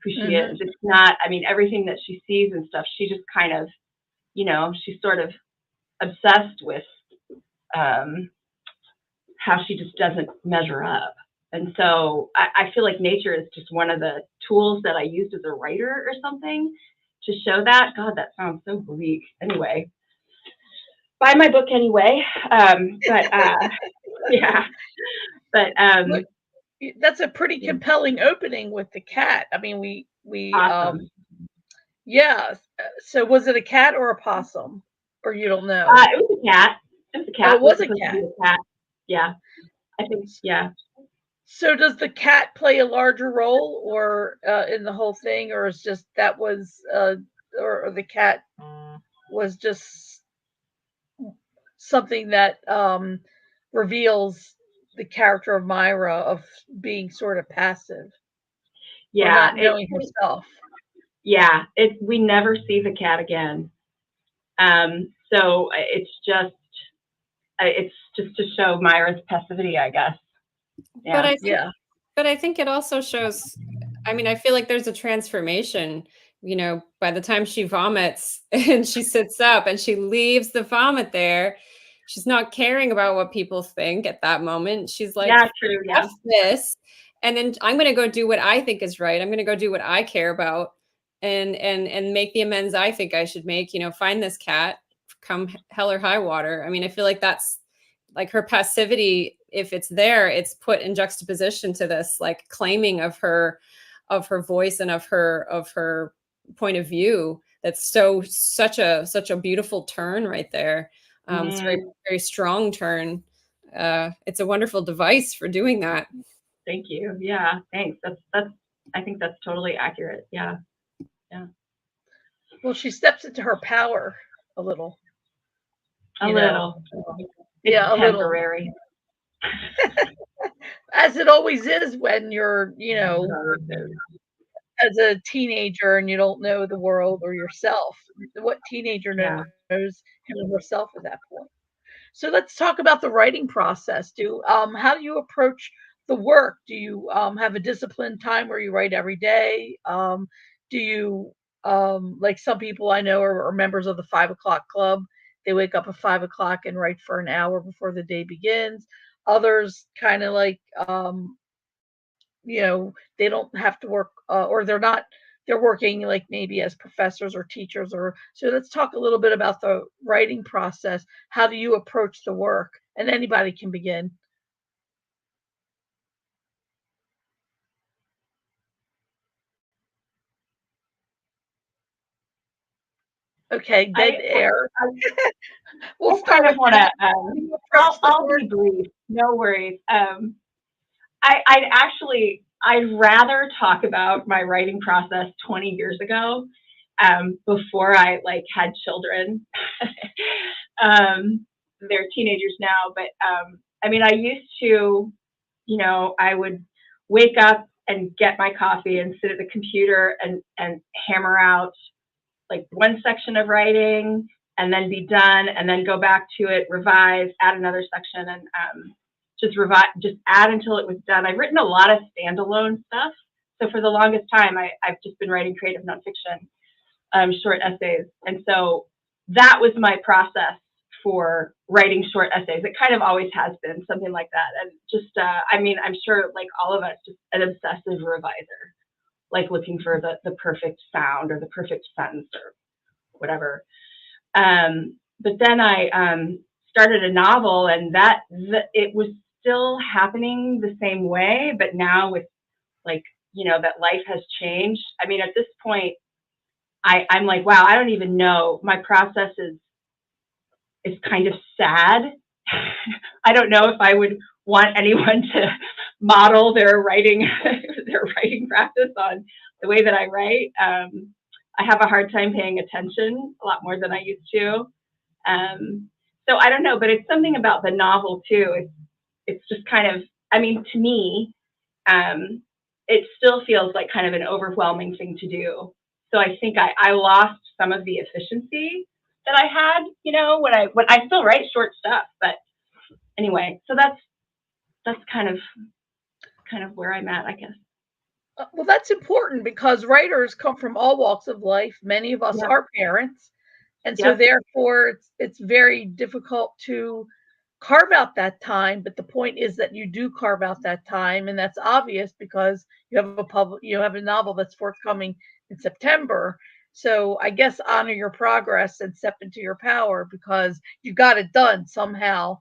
who she is. It's not, I mean, everything that she sees and stuff, she just kind of, she's sort of obsessed with how she just doesn't measure up. And so I feel like nature is just one of the tools that I used as a writer or something to show that. God, that sounds so bleak. Anyway, buy my book anyway. Yeah. But That's a pretty compelling opening with the cat. I mean, we awesome. yeah. So was it a cat or a possum, or you don't know? It was a cat. It was a Oh, cat. it It was was a supposed to be cat. a cat. Yeah, I think. Yeah. So does the cat play a larger role, or in the whole thing, or is just that was, or the cat was just something that reveals the character of Myra of being sort of passive or Yeah. not knowing herself? Yeah. We never see the cat again. So it's just to show Myra's passivity, I guess. But Yeah. I think, but I think it also shows. I mean, I feel like there's a transformation. By the time she vomits and she sits up and she leaves the vomit there, she's not caring about what people think at that moment. She's like, Yeah, true. Yeah. "F this," and then I'm going to go do what I think is right. I'm going to go do what I care about, and make the amends I think I should make. Find this cat, come hell or high water. I mean, I feel like that's like her passivity. If it's there, it's put in juxtaposition to this like claiming of her voice and of her point of view. That's such a beautiful turn right there. It's a very, very strong turn. It's a wonderful device for doing that. Thank you. Yeah, thanks. I think that's totally accurate. Yeah. Yeah. Well, she steps into her power a little. A little. It's Yeah, a little. temporary. As it always is when you're, as a teenager and you don't know the world or yourself. What teenager Yeah. knows him or herself at that point? So let's talk about the writing process. How do you approach the work? Do you have a disciplined time where you write every day? Do you like some people I know are members of the 5 o'clock club? They wake up at 5 o'clock and write for an hour before the day begins. Others kind of like they don't have to work, or they're working like maybe as professors or teachers. Or so let's talk a little bit about the writing process. How do you approach the work? And anybody can begin. Okay, dead air. We'll I start kind of with want that. to. I'll be brief. No worries. I'd rather talk about my writing process 20 years ago, before I like had children. They're teenagers now, but I mean, I used to, I would wake up and get my coffee and sit at the computer and hammer out like one section of writing and then be done and then go back to it, revise, add another section, and just add until it was done. I've written a lot of standalone stuff. So for the longest time, I've just been writing creative nonfiction, short essays. And so that was my process for writing short essays. It kind of always has been something like that. And just, I mean, I'm sure like all of us, just an obsessive reviser, like looking for the perfect sound or the perfect sentence or whatever. But then I started a novel, and it was still happening the same way, but now with like, that life has changed. I mean, at this point, I'm like, wow, I don't even know. My process is kind of sad. I don't know if I would want anyone to model their writing practice on the way that I write. I have a hard time paying attention a lot more than I used to. So I don't know, but it's something about the novel too. It's just kind of, I mean, to me, it still feels like kind of an overwhelming thing to do. So I think I lost some of the efficiency that I had, when I still write short stuff. But anyway, so that's kind of where I'm at, I guess. Well, that's important because writers come from all walks of life. Many of us Yep. are parents, and so Yep. therefore it's very difficult to carve out that time. But the point is that you do carve out that time, and that's obvious because you have a novel that's forthcoming in September. So I guess honor your progress and step into your power because you got it done somehow,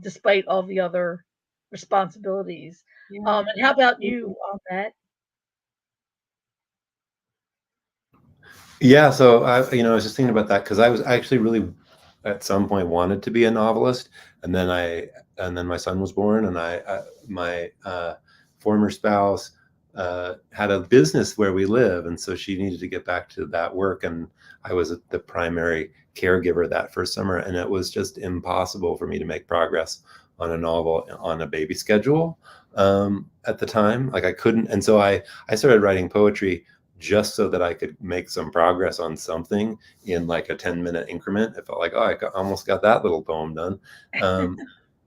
despite all the other responsibilities. Yeah. And how about you, Matt? Yeah, so I was just thinking about that because I was actually really at some point wanted to be a novelist, and then my son was born, and my former spouse had a business where we live, and so she needed to get back to that work, and I was the primary caregiver that first summer, and it was just impossible for me to make progress on a novel on a baby schedule at the time. Like I couldn't, and so I started writing poetry just so that I could make some progress on something in like a 10-minute increment. It felt like, oh, almost got that little poem done.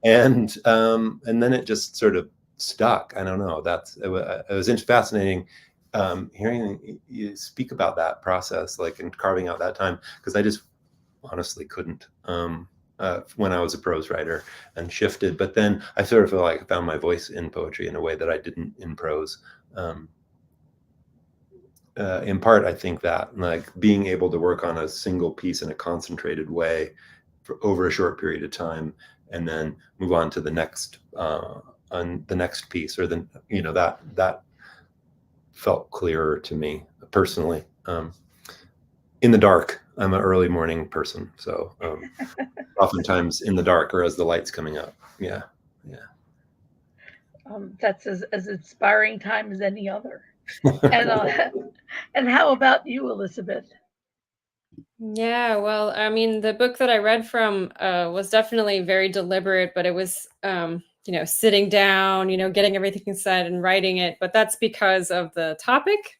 And then it just sort of stuck. I don't know. It was fascinating hearing you speak about that process, like, and carving out that time, because I just honestly couldn't when I was a prose writer, and shifted. But then I sort of feel like I found my voice in poetry in a way that I didn't in prose. In part, I think that like being able to work on a single piece in a concentrated way for over a short period of time, and then move on to the next piece, or that felt clearer to me personally. In the dark, I'm an early morning person, so oftentimes in the dark or as the light's coming up. Yeah. That's as inspiring time as any other. And and how about you, Elizabeth? Yeah, well, I mean, the book that I read from was definitely very deliberate, but it was, sitting down, getting everything said and writing it. But that's because of the topic.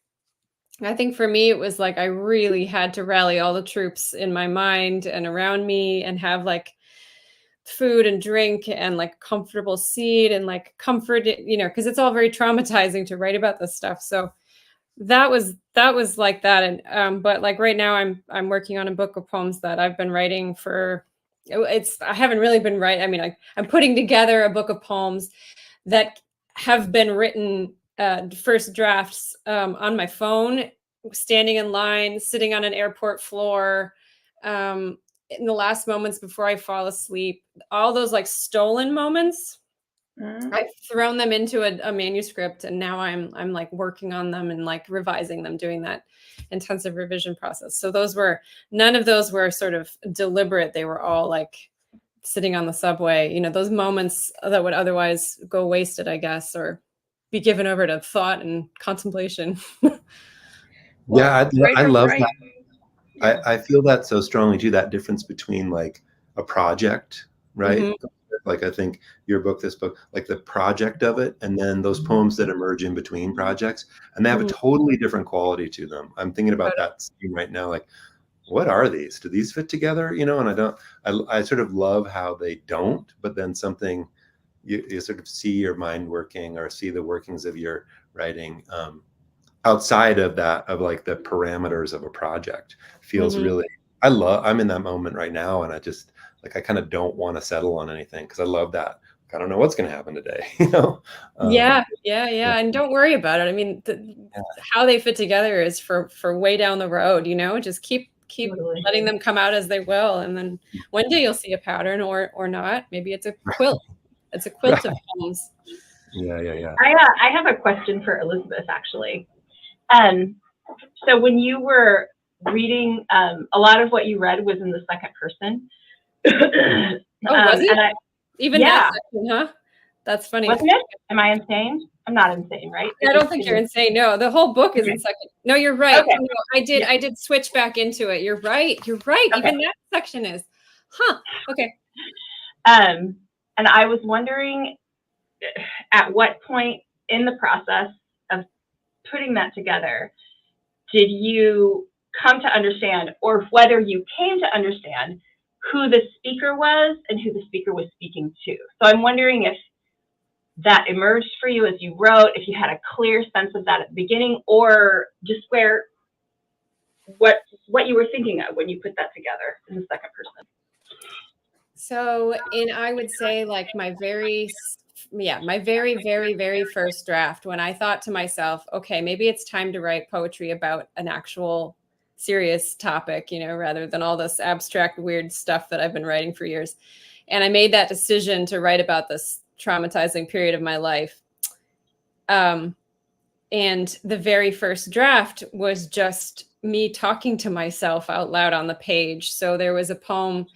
I think for me, it was like I really had to rally all the troops in my mind and around me, and have like food and drink and like comfortable seat and like comfort, because it's all very traumatizing to write about this stuff. So that was like that. And but like right now I'm working on a book of poems that I've been writing for. I haven't really been writing. I mean, I'm putting together a book of poems that have been written, first drafts, on my phone, standing in line, sitting on an airport floor, in the last moments before I fall asleep. All those like stolen moments, Mm. I've thrown them into a manuscript, and now I'm like working on them and like revising them, doing that intensive revision process. So none of those were sort of deliberate. They were all like sitting on the subway, those moments that would otherwise go wasted, I guess, or be given over to thought and contemplation. Yeah, I love that. Yeah. I feel that so strongly too, that difference between like a project, right? Mhm. Like I think this book, like the project of it, and then those poems that emerge in between projects, and they have a Mhm. totally different quality to them. I'm thinking about that scene right now, like, what are these? Do these fit together? And I sort of love how they don't, but then something you sort of see your mind working, or see the workings of your writing outside of that, of like the parameters of a project, feels Mhm. really, I'm in that moment right now, and I just like, I kind of don't want to settle on anything, because I love that. I don't know what's going to happen today. Yeah, Yeah, and don't worry about it. I mean, how they fit together is for way down the road, just keep Totally. letting them come out as they will, and then one day you'll see a pattern, or not. Maybe it's a quilt. It's a quilt of poems. yeah. I have a question for Elizabeth, actually. So when you were reading, a lot of what you read was in the second person. Oh, was it? And Even that section, huh? That's funny. wasn't it? Am I insane? I'm not insane, right? I don't think you're insane. No, the whole book is in second. No, you're right. Okay. No, I did switch back into it. You're right. Okay. Even that section is. Huh. Okay. And I was wondering, at what point in the process of putting that together did you come to understand, or whether you came to understand, who the speaker was and who the speaker was speaking to? So I'm wondering if that emerged for you as you wrote, if you had a clear sense of that at the beginning, or just what you were thinking of when you put that together in the second person. So, I would say like my very, very, very first draft, when I thought to myself, okay, maybe it's time to write poetry about an actual serious topic, rather than all this abstract, weird stuff that I've been writing for years. And I made that decision to write about this traumatizing period of my life. And the very first draft was just me talking to myself out loud on the page. So there was a poem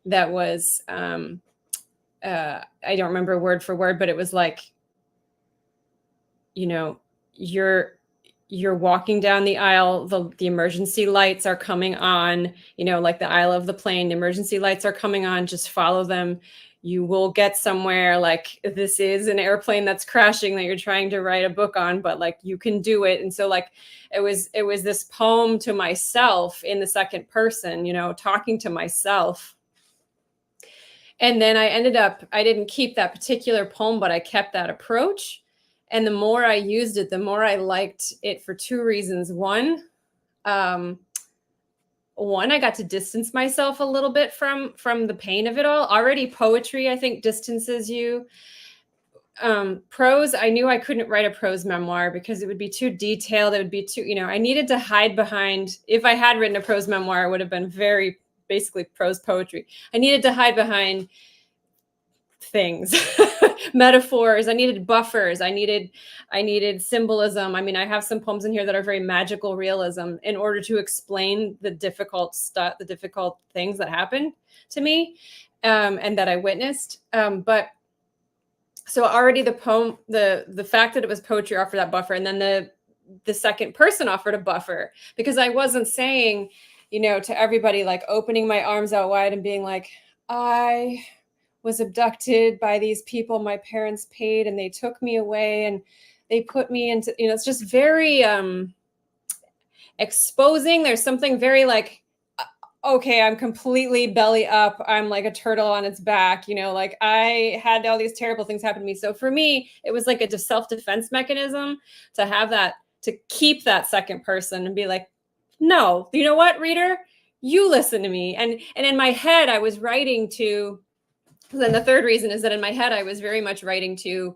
that was, I don't remember word for word, but it was like, you know, you're walking down the aisle, the emergency lights are coming on, you know, like the aisle of the plane, the emergency lights are coming on, just follow them. You will get somewhere. Like, this is an airplane that's crashing that you're trying to write a book on, but like, you can do it. And so like, it was this poem to myself in the second person, you know, talking to myself. And then I didn't keep that particular poem, but I kept that approach. And the more I used it, the more I liked it for two reasons. One, I got to distance myself a little bit from the pain of it all. Already poetry, I think, distances you. Prose, I knew I couldn't write a prose memoir because it would be too detailed. It would be too, you know, I needed to hide behind, if I had written a prose memoir, it would have been very basically prose poetry. I needed to hide behind things, metaphors. I needed buffers. I needed symbolism. I mean, I have some poems in here that are very magical realism in order to explain the difficult stuff, the difficult things that happened to me, and that I witnessed. But so already the poem, the fact that it was poetry offered that buffer, and then the second person offered a buffer, because I wasn't saying, you know, to everybody, like opening my arms out wide and being like, I was abducted by these people my parents paid, and they took me away and they put me into, you know, it's just very exposing. There's something very like, okay, I'm completely belly up. I'm like a turtle on its back, you know, like I had all these terrible things happen to me. So for me, it was like a self-defense mechanism to have that, to keep that second person and be like, no, you know what, reader, you listen to me. And in my head, I was writing to, then the third reason is that in my head, I was very much writing to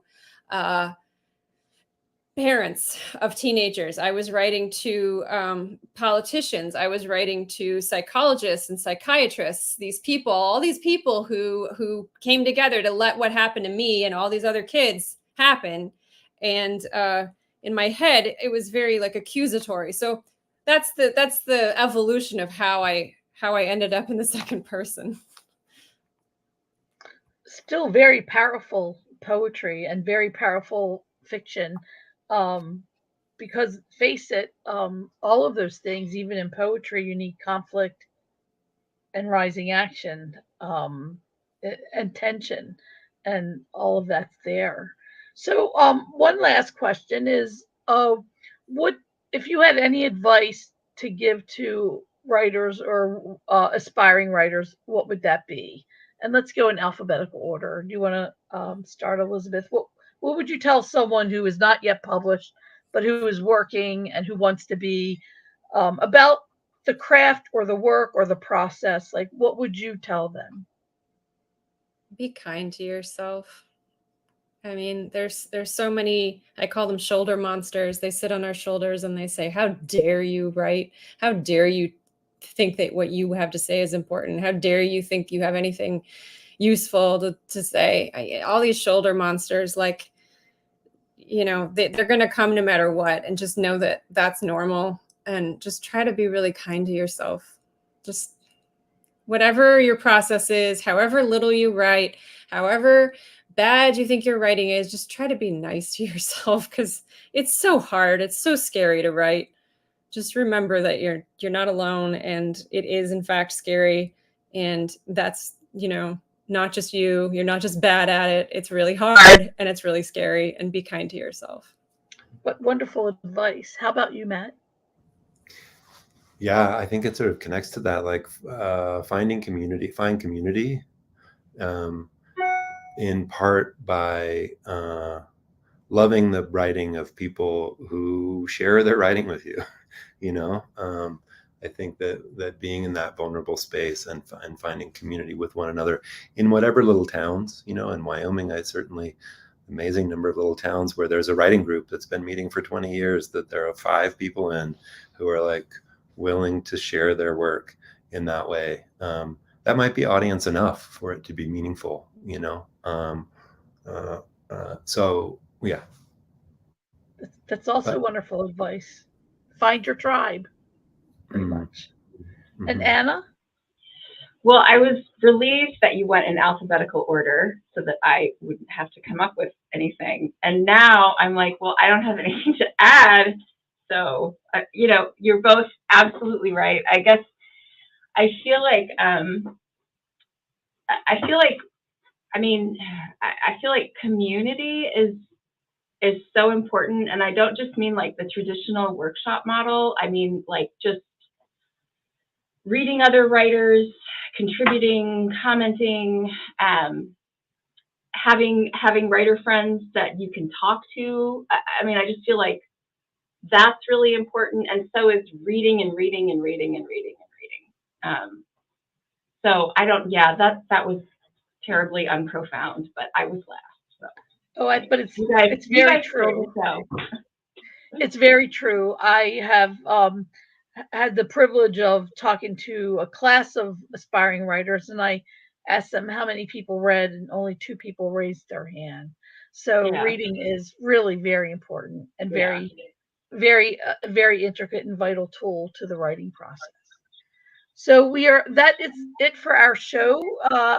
parents of teenagers. I was writing to politicians. I was writing to psychologists and psychiatrists. These people, all these people who came together to let what happened to me and all these other kids happen. And in my head, it was very like accusatory. So that's the evolution of how I ended up in the second person. Still very powerful poetry and very powerful fiction. Because face it, all of those things, even in poetry, you need conflict and rising action, and tension, and all of that's there. So, one last question is, what if you had any advice to give to writers or aspiring writers? What would that be? And let's go in alphabetical order. Do you want to start, Elizabeth? What would you tell someone who is not yet published, but who is working and who wants to be, about the craft or the work or the process? Like, what would you tell them? Be kind to yourself. I mean, there's so many, I call them shoulder monsters. They sit on our shoulders and they say, how dare you write? How dare you think that what you have to say is important? How dare you think you have anything useful to say? All these shoulder monsters, like, you know, they're going to come no matter what. And just know that that's normal. And just try to be really kind to yourself. Just whatever your process is, however little you write, however bad you think your writing is, just try to be nice to yourself, because it's so hard. It's so scary to write. Just remember that you're not alone, and it is in fact scary. And that's, you know, not just you. You're not just bad at it. It's really hard and it's really scary, and be kind to yourself. What wonderful advice. How about you, Matt? Yeah, I think it sort of connects to that, like find community, in part by loving the writing of people who share their writing with you. You know, I think that being in that vulnerable space and finding community with one another in whatever little towns, you know, in Wyoming, I certainly amazing number of little towns where there's a writing group that's been meeting for 20 years that there are 5 people in who are like willing to share their work in that way. That might be audience enough for it to be meaningful, you know. So yeah. That's also But, wonderful advice. Find your tribe, pretty much. And mm-hmm. Anna? Well, I was relieved that you went in alphabetical order so that I wouldn't have to come up with anything. And now I'm like, well, I don't have anything to add. So, you're both absolutely right. I guess I feel like, I feel like community is so important. And I don't just mean like the traditional workshop model. I mean, like just reading other writers, contributing, commenting, having writer friends that you can talk to. I just feel like that's really important, and so is reading and reading and reading and reading and reading. So I don't. Yeah, that was terribly unprofound, but I was last. So But it's you very guys stole true. the show. It's very true. I have had the privilege of talking to a class of aspiring writers, and I asked them how many people read, and only 2 people raised their hand. So Yeah, reading is really very important and yeah. very intricate and vital tool to the writing process. So that is it for our show.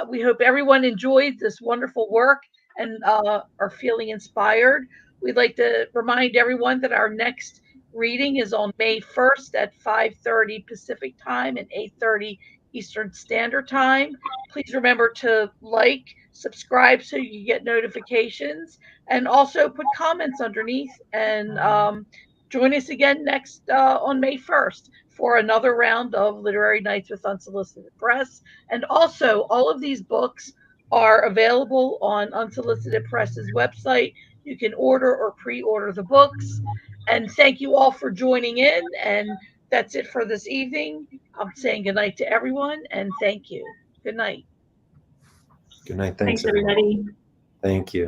We hope everyone enjoyed this wonderful work and are feeling inspired. We'd like to remind everyone that our next reading is on May 1st at 5:30 Pacific time and 8:30 Eastern Standard Time. Please remember to like, subscribe so you get notifications, and also put comments underneath. And join us again next on May 1st for another round of Literary Nights with Unsolicited Press. And also, all of these books are available on Unsolicited Press's website. You can order or pre order the books. And thank you all for joining in. And that's it for this evening. I'm saying goodnight to everyone and thank you. Good night. Good night. Thanks, Thanks, everyone. everybody. Thank you.